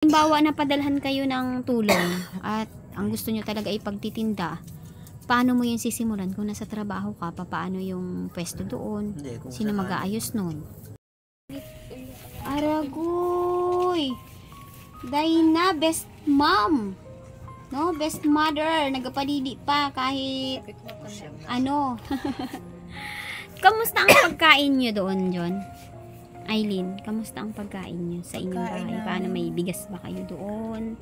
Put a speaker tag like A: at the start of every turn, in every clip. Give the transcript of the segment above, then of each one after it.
A: Halimbawa na padalhan kayo ng tulong at ang gusto nyo talaga ay pagtitinda, paano mo yung sisimulan? Kung nasa trabaho ka, paano yung pwesto doon? Sino mag-aayos nun? Aragoy! Dayna, best mom! No, best mother! Nagapadidi pa kahit ano. Kamusta ang pagkain nyo doon, John? Aileen, kamusta ang pagkain nyo sa inyong bahay? Paano, may bigas ba kayo doon?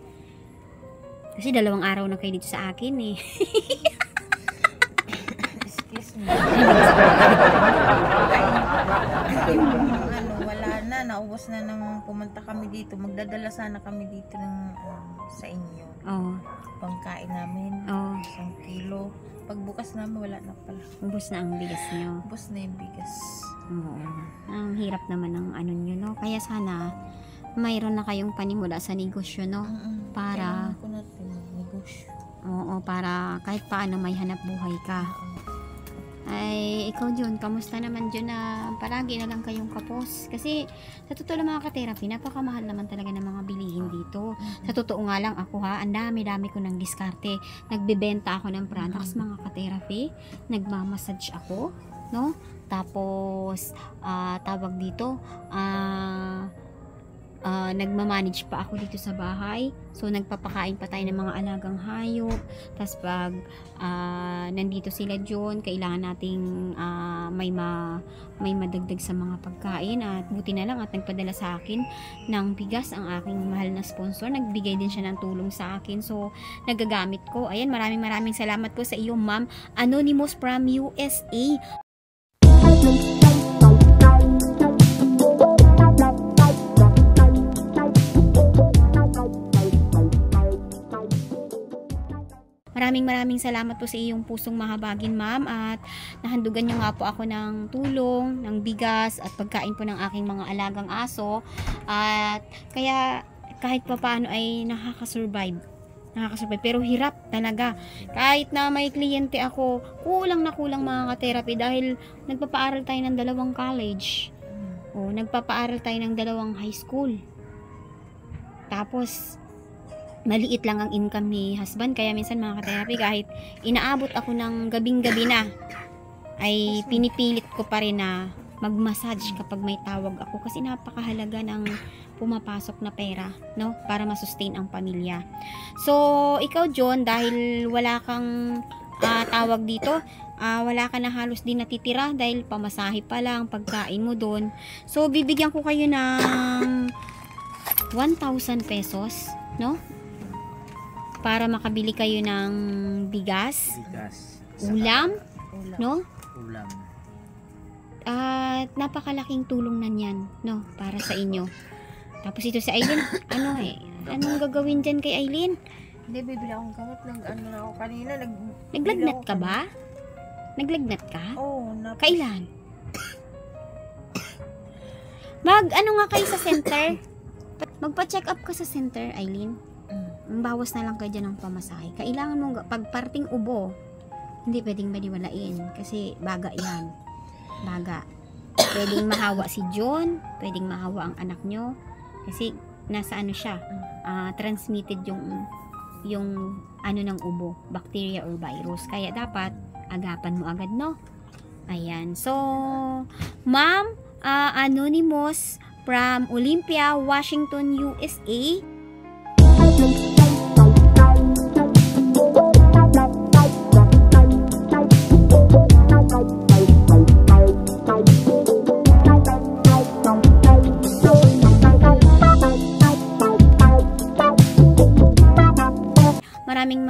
A: Kasi 2 araw na kayo dito sa akin eh.
B: Excuse me. Wala na, naubos na nang pumunta kami dito. Magdadala sana kami dito ng sa inyo.
A: Oo.
B: Pangkain namin.
A: Oo.
B: 1 kilo. Pagbukas namin, wala na pala.
A: Ubos na ang bigas nyo.
B: Ubos na yung bigas.
A: Oo. Ang hirap naman ng ano nyo, no? Kaya sana, mayroon na kayong panimula sa negosyo, no? Para,
B: kailangan ko natin mag-negosyo.
A: oo, para kahit paano may hanap buhay ka. Ay, ikaw John, kamusta naman John na palagi na lang kayong kapos? Kasi, sa totoo lang mga ka-therapy, napakamahal naman talaga ng mga bilihin dito. Sa totoo nga lang ako ha, ang dami-dami ko ng diskarte. Nagbebenta ako ng products mga ka-therapy. Nagmamassage ako, no? Tapos, tawag dito, nagmamanage pa ako dito sa bahay. So, nagpapakain pa tayo ng mga alagang hayop. Tapos, pag nandito sila John, kailangan nating may madagdag sa mga pagkain. At buti na lang at nagpadala sa akin ng bigas ang aking mahal na sponsor. Nagbigay din siya ng tulong sa akin. So, nagagamit ko. Ayan, maraming salamat po sa iyo, Ma'am Anonymous from USA. Maraming salamat po sa iyong pusong mahabagin, ma'am, at nahandugan niyo nga po ako ng tulong, ng bigas at pagkain po ng aking mga alagang aso, at kaya kahit pa paano ay nakakasurvive, pero hirap talaga. Kahit na may kliyente ako, kulang na kulang mga ka-therapy dahil nagpapaaral tayo ng 2 college. O, nagpapaaral tayo ng 2 high school. Tapos, maliit lang ang income ni husband. Kaya minsan mga ka-therapy, kahit inaabot ako ng gabing-gabi na, ay pinipilit ko pa rin na mag-massage kapag may tawag ako. Kasi napakahalaga ng pumapasok na pera, no? Para masustain ang pamilya. So, ikaw John, dahil wala kang tawag dito, wala ka na halos din natitira dahil pamasahe pa lang, pagkain mo doon. So, bibigyan ko kayo ng 1,000 pesos, no? Para makabili kayo ng bigas, ulam, no?
C: Ulam.
A: At napakalaking tulong na niyan, no? Para sa inyo. Tapos ito si Aileen, anong gagawin dyan kay Aileen?
B: Hindi, bibili akong gamot. Nag-ano na ako kanina.
A: Naglagnat ka ba? Naglagnat ka?
B: Oo.
A: Kailan? Mag-ano nga kayo sa center? Magpa-check up ka sa center, Aileen. Bawas na lang kayo dyan ng pamasahe. Kailangan mong, pag parting ubo, hindi pwedeng baliwalain. Kasi baga yan. Baga. Pwedeng mahawa si John. Pwedeng mahawa ang anak nyo. Kasi nasa ano siya. Transmitted yung ano ng ubo. Bacteria or virus. Kaya dapat agapan mo agad, no? Ayan. So, Ma'am Anonymous from Olympia, Washington, USA.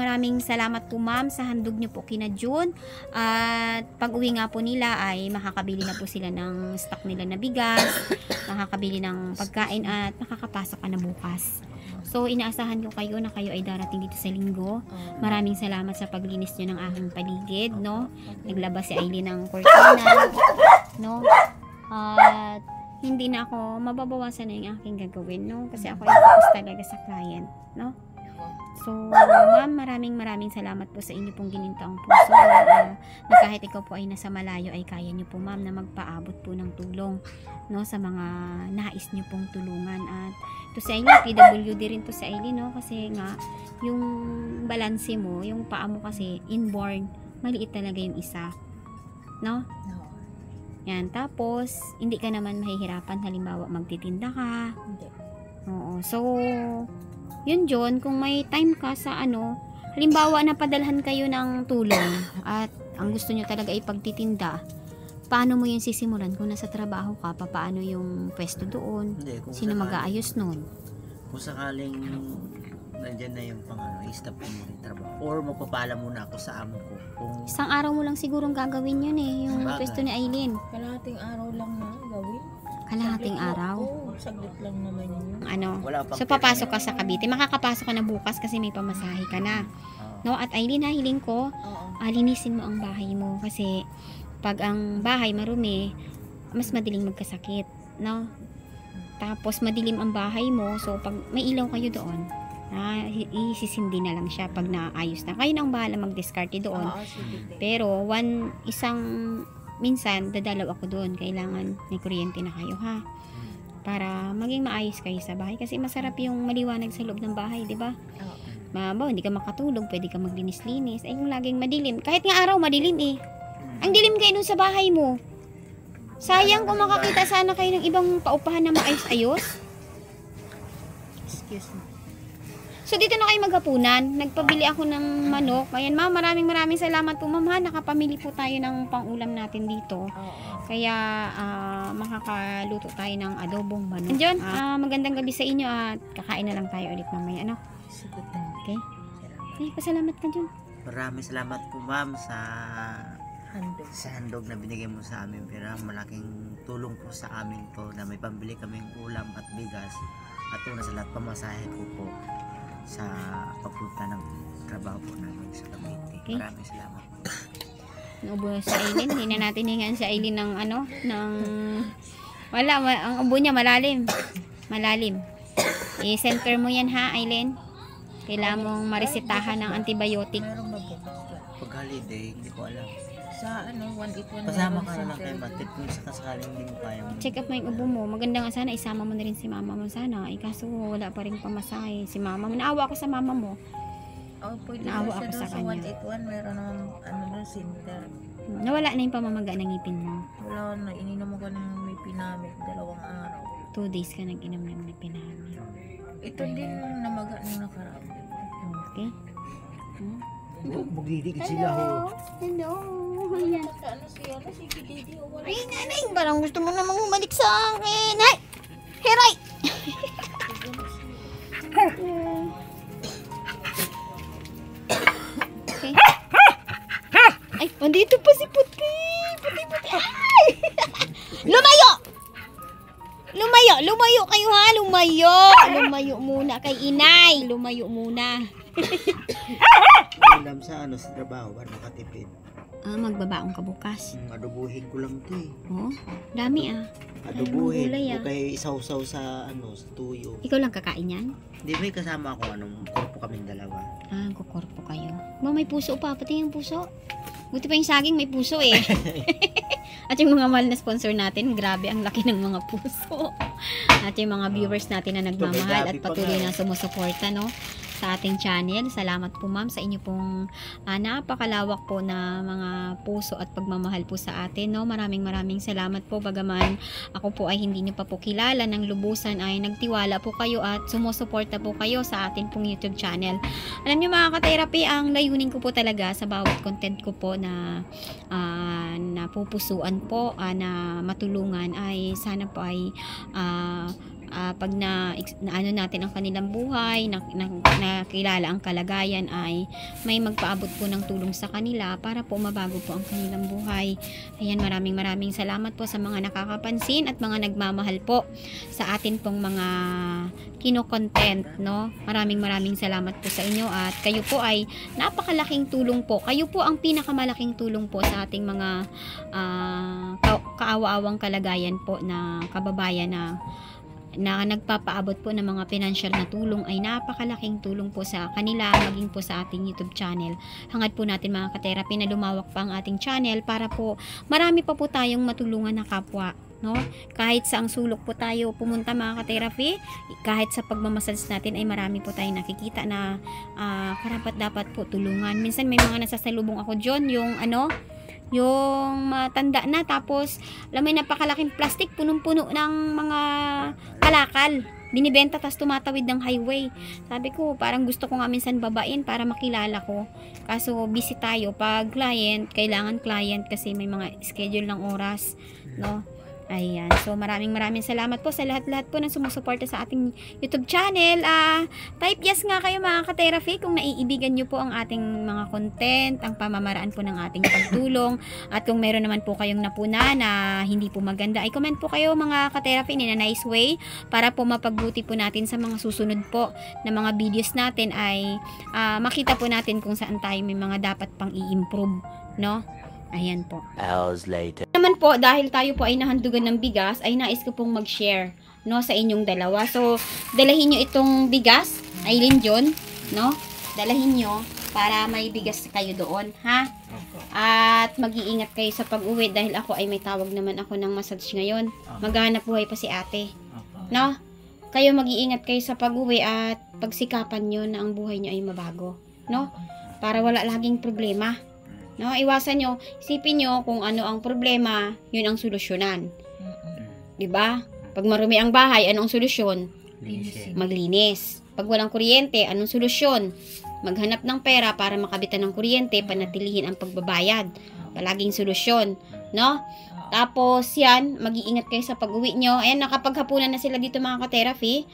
A: Maraming salamat po ma'am sa handog nyo po kina June, at pag uwi nga po nila ay makakabili na po sila ng stock nila na bigas, makakabili ng pagkain at makakapasok ka na bukas. So inaasahan ko kayo na kayo ay darating dito sa linggo. Maraming salamat sa paglinis nyo ng aking paligid, no? Naglabas si Aileen ng cortina, no? At hindi na ako mababawasan na yung aking gagawin, no? Kasi ako ay focus talaga sa client, no? So, ma'am, maraming salamat po sa inyo pong ginintaong puso, na kahit ikaw po ay nasa malayo ay kaya nyo po ma'am na magpaabot po ng tulong, no, sa mga nais nyo pong tulungan. At ito to si Aileen, PWD rin to si Aileen, no? Kasi nga, yung balanse mo, yung paa mo kasi, inborn, maliit talaga yung isa. No?
B: Oo.
A: Yan. Tapos, hindi ka naman mahihirapan. Halimbawa, magtitinda ka.
B: Hindi.
A: Oo. So, yun John, kung may time ka sa ano, halimbawa, napadalhan kayo ng tulong at ang gusto nyo talaga ipagtitinda, paano mo yung sisimulan? Kung nasa trabaho ka, paano yung pwesto doon?
C: Hindi, kung
A: Sino
C: sakaling-
A: mag-aayos nun?
C: Kung sakaling nandyan na yung i-stop ko muna yung trabaho. Or magpapala muna ako sa amo ko. Kung
A: Isang araw mo lang sigurong gagawin yun eh, yung
C: Sabagay.
A: pwesto ni Aileen.
B: Kalahating araw lang na gawin.
A: Kalahating
B: Saglit lang.
A: araw.
B: Oo, saglit lang naman yun.
A: Ano?
C: wala pang
A: So, papasok ka sa Cavite. Makakapasok ka na bukas kasi may pamasahe ka na.
C: Oo.
A: No? At Aileen, ha, hiling ko,
B: Oo.
A: linisin mo ang bahay mo. Kasi, pag ang bahay marumi, mas madaling magkasakit. No? Tapos, madilim ang bahay mo. So, pag may ilaw kayo doon, isisindi na lang siya pag naayos na. Kayo na ang bahala mag-discarte doon.
B: Oo, sige.
A: Pero, minsan, dadalaw ako doon. Kailangan may kuryente na kayo, ha? Para maging maayos kayo sa bahay. Kasi masarap yung maliwanag sa loob ng bahay, di ba?
B: Oo.
A: Hindi ka makatulog, pwede ka maglinis-linis. Ay, yung laging madilim. Kahit nga araw, madilim eh. Ang dilim kayo dun sa bahay mo. Sayang kung makakita sana kayo ng ibang paupahan na maayos-ayos.
B: Excuse me.
A: So, dito na kayo maghapunan. Nagpabili ako ng manok. Ayan, ma'am, maraming salamat po, ma'am, ha. Nakapamili po tayo ng pang-ulam natin dito.
B: Oo.
A: Kaya, makakaluto tayo ng adobong manok. John, magandang gabi sa inyo at kakain na lang tayo ulit mamaya, ano?
B: Sige.
A: Okay? Ay, pasalamat ka, John.
C: Maraming salamat po ma'am sa
B: Handog.
C: handog na binigay mo sa amin. Pero malaking tulong po sa amin to na may pambili kaming ulam at bigas. At una sa lahat, pamasahe ko po sa pagpunta ng trabaho po namin sa Cavite.
A: Okay.
C: Maraming salamat.
A: Naubo na sa Aileen. Hindi na natin hingaan sa Aileen ng ang ubo niya malalim. Malalim. I-center mo yan, ha, Aileen. Kailangan mong maresetahan ng antibiotic.
B: Meron ba bukas dyan?
C: Pag holiday, hindi ko alam.
B: Sa 181
C: Pasama
B: meron
C: ka na lang kay
B: center
C: Matip kung sakaling hindi mo kaya mo.
A: Check up mo yung ubo mo. Maganda nga sana, isama mo na rin si mama mo sana. Kaso wala pa rin pamasahe. Si mama mo. Naawa ako sa mama mo.
B: Oh, pwede
A: Naawa
B: na
A: ako
B: siya
A: sa
B: doon
A: kanya.
B: sa 181 meron naman doon center.
A: Nawala na yung pamamaga ng ngipin mo.
B: Wala na, ininom ko ng may pinamit 2 araw.
A: 2 days ka nag-inom ng pinamil.
B: Ito din namaga nung nakaraan.
A: Okay?
C: Magdidikit sila ho.
A: Hello. Ayan.
B: Ano siya? Sige, Didi. Wala.
A: Ay, nanay, parang gusto mo namang bumalik sa akin. Hay! Heray! Okay. Ay, andito pa si Puti. Puti. Ay! Lumayo! Lumayo kayo, ha? Lumayo muna kay inay. Lumayo muna.
C: Ulam sa sa trabaho para makatipid.
A: Magbabaong ka bukas.
C: Adobuhin ko lang to eh.
A: Oh, dami
C: Adobuhin.
A: gulay,
C: O kay isaw-saw sa sa tuyo.
A: Ikaw lang kakain yan?
C: Hindi, may kasama ako korpo kaming dalawa.
A: Kukorpo kayo. May puso pa. Pati yung puso. Buti pa yung saging may puso eh. At yung mga mahal na sponsor natin, grabe ang laki ng mga puso. At yung mga viewers natin na nagmamahal at patuloy na sumusuporta, no, sa ating channel. Salamat po, ma'am, sa inyo pong napakalawak po na mga puso at pagmamahal po sa atin, no. Maraming salamat po. Bagaman ako po ay hindi niyo pa po kilala ng lubusan, ay nagtiwala po kayo at sumusuporta po kayo sa atin pong YouTube channel. Alam niyo, mga ka-therapy, ang layunin ko po talaga sa bawat content ko po na napupusuan po, na matulungan, ay sana po ay pag ano natin ang kanilang buhay, nakilala ang kalagayan, ay may magpaabot po ng tulong sa kanila para po mabago po ang kanilang buhay. Ayan, maraming salamat po sa mga nakakapansin at mga nagmamahal po sa atin pong mga kino-content, no. Maraming salamat po sa inyo at kayo po ay napakalaking tulong po. Kayo po ang pinakamalaking tulong po sa ating mga kaawa-awang kalagayan po na kababayan na nagpapaabot po ng mga financial na tulong, ay napakalaking tulong po sa kanila, maging po sa ating YouTube channel. Hangad po natin, mga ka-therapy, na lumawak pa ang ating channel para po marami pa po tayong matulungan na kapwa no? Kahit sa ang sulok po tayo pumunta mga ka-therapy, kahit sa pagmamassage natin ay marami po tayong nakikita na karapat dapat po tulungan. Minsan may mga nasasalubong ako dyan, yung matanda na, tapos alam mo, napakalaking plastic, punong-puno ng mga kalakal. Binibenta, tas tumatawid ng highway. Sabi ko, parang gusto ko nga minsan babain para makilala ko. Kaso busy tayo. Pag client, kailangan client kasi may mga schedule ng oras, no? Ayan. So, maraming salamat po sa lahat-lahat po na sumusuporta sa ating YouTube channel. Type yes nga kayo mga ka-therapy kung naiibigan nyo po ang ating mga content, ang pamamaraan po ng ating pagtulong. At kung meron naman po kayong napuna na hindi po maganda, ay comment po kayo mga ka-therapy in a nice way para po mapagbuti po natin sa mga susunod po na mga videos natin ay makita po natin kung saan tayo may mga dapat pang i-improve, no? Ayan po.
D: Hours later.
A: Naman po, dahil tayo po ay nahandugan ng bigas, ay nais ko pong mag-share, no, sa inyong dalawa. So, dalahin nyo itong bigas, Aileen John, no? Dalahin nyo para may bigas kayo doon, ha? At mag-iingat kayo sa pag-uwi dahil ako ay may tawag naman ako ng massage ngayon. Maghanap buhay pa si ate, no? Kayo mag-iingat kayo sa pag-uwi at pagsikapan nyo na ang buhay nyo ay mabago, no? Para wala laging problema. No, iwasan nyo, isipin nyo kung ano ang problema, yun ang solusyonan. 'Di ba? Pag marumi ang bahay, anong solusyon? Maglinis. Pag walang kuryente, anong solusyon? Maghanap ng pera para makabitan ng kuryente, panatilihin ang pagbabayad. Palaging solusyon, no? Tapos yan, mag-iingat kayo sa pag-uwi nyo. Ayan, nakapaghapunan na sila dito mga ka-therapy.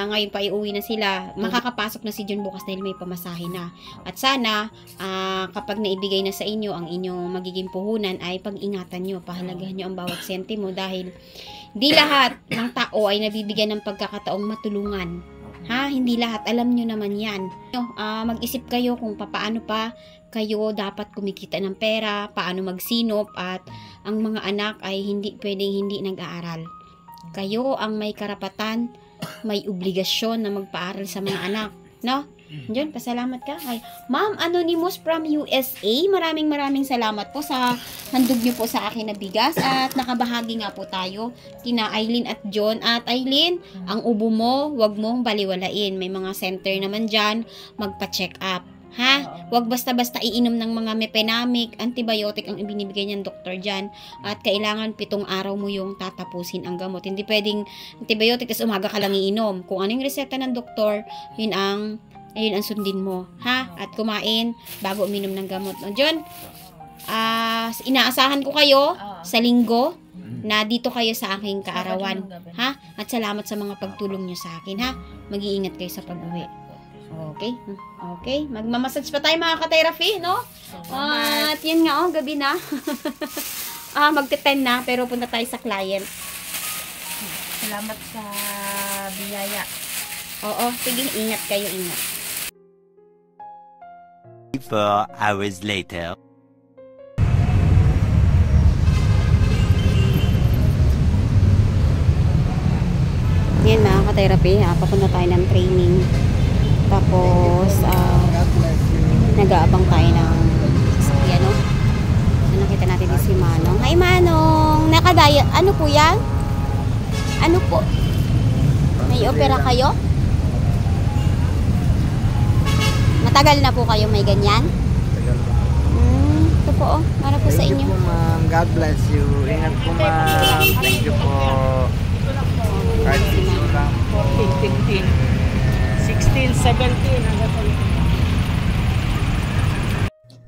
A: Ngayon pa iuwi na sila. Makakapasok na si John bukas dahil may pamasahe na. At sana, kapag naibigay na sa inyo ang inyong magiging puhunan, ay pag-ingatan nyo, pahalagahan nyo ang bawat sentimo dahil di lahat ng tao ay nabibigyan ng pagkakataong matulungan. Ha? Hindi lahat. Alam nyo naman yan. Mag-isip kayo kung paano pa kayo dapat kumikita ng pera, paano magsinop, at ang mga anak ay pwedeng hindi nag-aaral. Kayo ang may karapatan, may obligasyon na magpaaral sa mga anak, no? Diyan, pasalamat ka kay Ma'am Anonymous from USA. Maraming salamat po sa handog niyo po sa akin na bigas, at nakabahagi nga po tayo kina Aileen at John. At Aileen, ang ubo mo, wag mong baliwalain. May mga center naman dyan, magpa-check up. Ha? Huwag basta-basta iinom ng mga mepenamic, antibiotic ang ibinibigay niyan doktor dyan. At kailangan 7 araw mo yung tatapusin ang gamot. Hindi pwedeng antibiotic tapos umaga ka lang iinom. Kung ano yung reseta ng doktor, yun ang sundin mo. Ha? At kumain bago uminom ng gamot. No, John, inaasahan ko kayo sa linggo na dito kayo sa aking kaarawan. Ha? At salamat sa mga pagtulong nyo sa akin. Ha? Mag-iingat kayo sa pag-uwi. Okay? Okay. Magmamassage pa tayo mga ka-therapy, no? At yun nga, gabi na. Magte-10 na, pero punta tayo sa client.
B: Salamat sa biyaya.
A: Oo, sige, ingat kayo, ingat.
D: 4 hours later.
A: Yan mga ka-therapy, papunta tayo ng training. Tapos, nag-aabang tayo ng sasakyan, no? So, nakita natin si Manong. Hi, Manong! Nakadaya, ano po yan? Ano po? May opera kayo? Matagal na po kayo may ganyan? Ito po, para po sa inyo.
C: Thank you po, ma'am. God bless you. Ingat po, ma'am. Thank you po. Kahit ito lang po.
B: 15, 16, 17.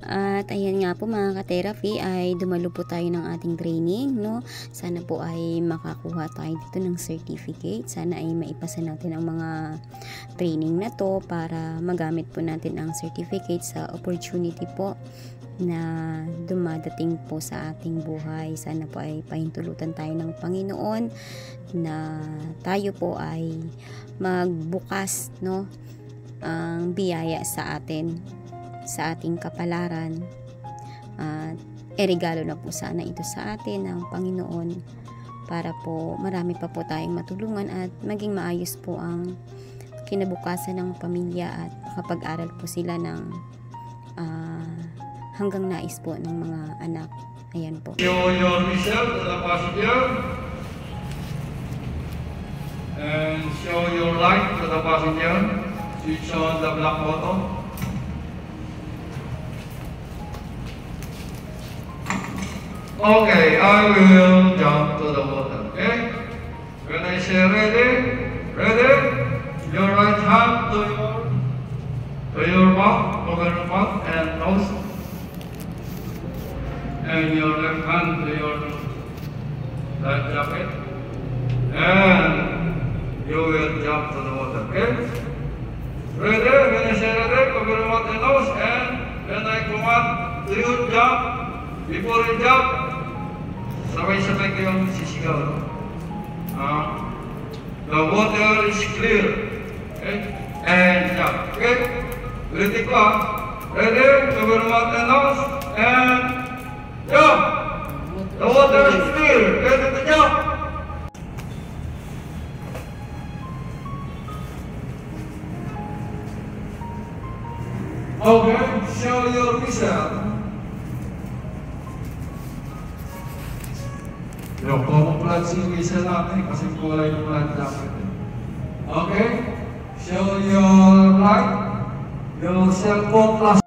A: At ayan nga po mga ka-therapy, ay dumalo po tayo ng ating training, no? Sana po ay makakuha tayo dito ng certificate. Sana ay maipasa natin ang mga training na to para magamit po natin ang certificate sa opportunity po na dumadating po sa ating buhay. Sana po ay pahintulutan tayo ng Panginoon na tayo po ay magbukas, no, ang biyaya sa atin, sa ating kapalaran, at regalo na po sana ito sa atin ng Panginoon para po marami pa po tayong matulungan at maging maayos po ang kinabukasan ng pamilya at makapag-aral po sila ng hanggang nais po ng mga anak. Ayan po.
E: Show your result to the passenger. And show your light to the passenger. Switch on the black button. Okay, I will jump to the water, okay? When I say ready, ready, your right hand to your mouth, over your mouth and nose. And your left hand to your life jacket. And you will jump to the water, okay? Ready? When I say ready, cover your mouth and nose. And when I command to you jump, before you jump, sabay-sabay kayong sisigaw. No? The water is clear. Okay? And jump. Okay? Ready ko. Ready? Cover your mouth and nose. And jump! The water is clear. Ready to jump? Okay, show your result. Yung camouflage yung isa natin kasi kulay ng light jacket. Okay, show your light, your cell phone flash.